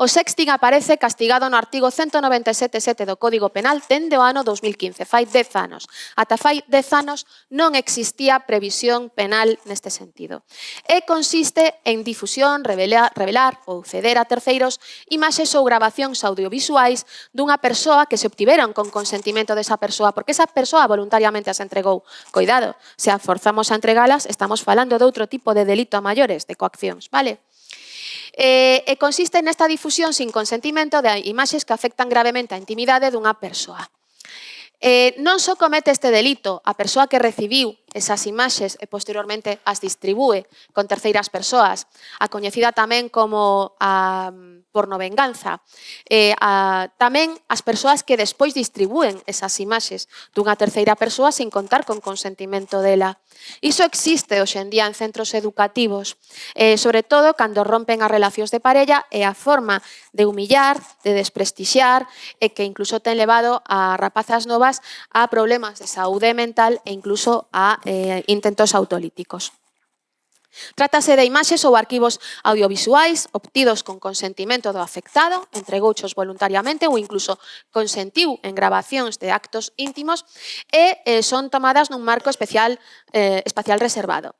O sexting aparece castigado no artigo 197.7 do Código Penal dende o ano 2015, fai 10 anos. Ata fai 10 anos non existía previsión penal neste sentido. E consiste en difusión, revelar ou ceder a terceiros imaxes ou grabacións audiovisuais dunha persoa que se obtiveron con consentimento desa persoa, porque esa persoa voluntariamente as entregou. Coidado, se a forzamos a entregalas, estamos falando de outro tipo de delito a maiores, de coaccións, vale? E consiste nesta difusión sin consentimento de imaxes que afectan gravemente a intimidade dunha persoa. Non só comete este delito a persoa que recibiu esas imaxes e posteriormente as distribúe con terceiras persoas, a coñecida tamén como a pornovenganza, tamén as persoas que despois distribúen esas imaxes dunha terceira persoa sin contar con consentimento dela. Iso existe hoxe en día en centros educativos, sobre todo cando rompen as relacións de parella e a forma de humillar, de desprestixiar e que incluso ten levado a rapazas novas a problemas de saúde mental e incluso a intentos autolíticos. Trátase de imaxes ou arquivos audiovisuais obtidos con consentimento do afectado, entregouchos voluntariamente ou incluso consentiu en grabacións de actos íntimos e son tomadas nun marco espacial reservado.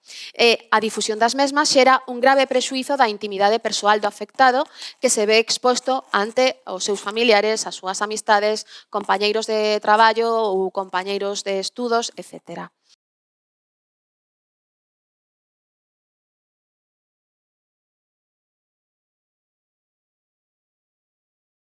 A difusión das mesmas xera un grave prexuízo da intimidade persoal do afectado que se ve exposto ante os seus familiares, as súas amistades, compañeiros de traballo ou compañeiros de estudos, etc.